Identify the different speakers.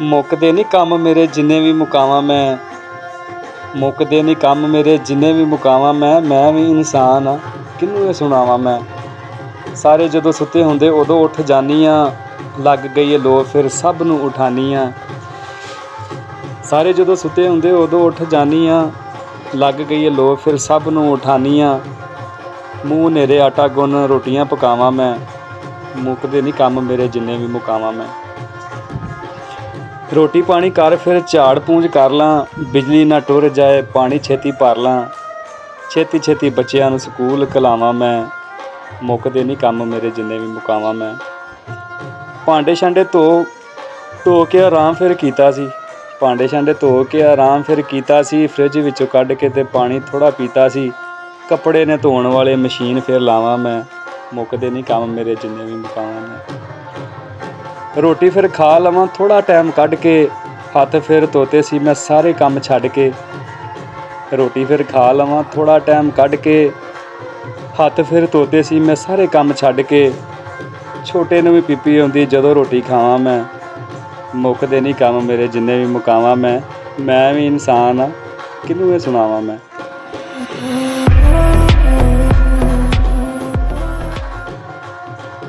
Speaker 1: ਮੁੱਕਦੇ ਨਹੀਂ ਕੰਮ ਮੇਰੇ ਜਿੰਨੇ ਵੀ ਮੁਕਾਵਾਂ ਮੈਂ, ਮੁੱਕਦੇ ਨਹੀਂ ਕੰਮ ਮੇਰੇ ਜਿੰਨੇ ਵੀ ਮੁਕਾਵਾਂ ਮੈਂ ਵੀ ਇਨਸਾਨ ਆ ਕਿਹਨੂੰ ਇਹ ਸੁਣਾਵਾਂ ਮੈਂ। ਸਾਰੇ ਜਦੋਂ ਸੁੱਤੇ ਹੁੰਦੇ ਉਦੋਂ ਉੱਠ ਜਾਨੀ ਆ, ਲੱਗ ਗਈ ਏ ਲੋ ਫਿਰ ਸਭ ਨੂੰ ਉਠਾਨੀ ਆ। ਸਾਰੇ ਜਦੋਂ ਸੁੱਤੇ ਹੁੰਦੇ ਉਦੋਂ ਉੱਠ ਜਾਨੀ ਆ, ਲੱਗ ਗਈ ਏ ਲੋ ਫਿਰ ਸਭ ਨੂੰ ਉਠਾਨੀ ਆ। ਮੂੰਹ ਹਨੇਰੇ ਆਟਾ ਗੁੰਨ ਰੋਟੀਆਂ ਪਕਾਵਾਂ ਮੈਂ, ਮੁੱਕਦੇ ਨਹੀਂ ਕੰਮ ਮੇਰੇ ਜਿੰਨੇ ਵੀ ਮੁਕਾਵਾਂ ਮੈਂ। ਰੋਟੀ ਪਾਣੀ ਕਰ ਫਿਰ ਝਾੜ ਪੂੰਝ ਕਰ ਲਾਂ, ਬਿਜਲੀ ਨਾ ਟੁਰ ਜਾਏ ਪਾਣੀ ਛੇਤੀ ਭਰ ਲਾਂ। ਛੇਤੀ ਛੇਤੀ ਬੱਚਿਆਂ ਨੂੰ ਸਕੂਲ ਘਲਾਵਾਂ ਮੈਂ, ਮੁੱਕਦੇ ਨਹੀਂ ਕੰਮ ਮੇਰੇ ਜਿੰਨੇ ਵੀ ਮੁਕਾਵਾਂ ਮੈਂ। ਭਾਂਡੇ ਛਾਂਡੇ ਧੋ ਕੇ ਆਰਾਮ ਫਿਰ ਕੀਤਾ ਸੀ, ਭਾਂਡੇ ਛਾਂਡੇ ਧੋ ਕੇ ਆਰਾਮ ਫਿਰ ਕੀਤਾ ਸੀ। ਫਰਿੱਜ ਵਿੱਚੋਂ ਕੱਢ ਕੇ ਤੇ ਪਾਣੀ ਥੋੜ੍ਹਾ ਪੀਤਾ ਸੀ। ਕੱਪੜੇ ਨੇ ਧੋਣ ਵਾਲੇ ਮਸ਼ੀਨ ਫਿਰ ਲਾਵਾਂ ਮੈਂ, ਮੁੱਕਦੇ ਨਹੀਂ ਕੰਮ ਮੇਰੇ ਜਿੰਨੇ ਵੀ ਮੁਕਾਵਾਂ ਮੈਂ। ਰੋਟੀ ਫਿਰ ਖਾ ਲਵਾਂ ਥੋੜ੍ਹਾ ਟਾਈਮ ਕੱਢ ਕੇ, ਹੱਥ ਫਿਰ ਧੋਤੇ ਸੀ ਮੈਂ ਸਾਰੇ ਕੰਮ ਛੱਡ ਕੇ। ਰੋਟੀ ਫਿਰ ਖਾ ਲਵਾਂ ਥੋੜ੍ਹਾ ਟਾਈਮ ਕੱਢ ਕੇ, ਹੱਥ ਫਿਰ ਧੋਤੇ ਸੀ ਮੈਂ ਸਾਰੇ ਕੰਮ ਛੱਡ ਕੇ। ਛੋਟੇ ਨੂੰ ਵੀ ਪੀਪੀ ਆਉਂਦੀ ਜਦੋਂ ਰੋਟੀ ਖਾਵਾਂ ਮੈਂ, ਮੁੱਕਦੇ ਨਹੀਂ ਕੰਮ ਮੇਰੇ ਜਿੰਨੇ ਵੀ ਮੁਕਾਵਾਂ ਮੈਂ ਵੀ ਇਨਸਾਨ ਆ ਕਿਹਨੂੰ ਇਹ ਸੁਣਾਵਾਂ ਮੈਂ।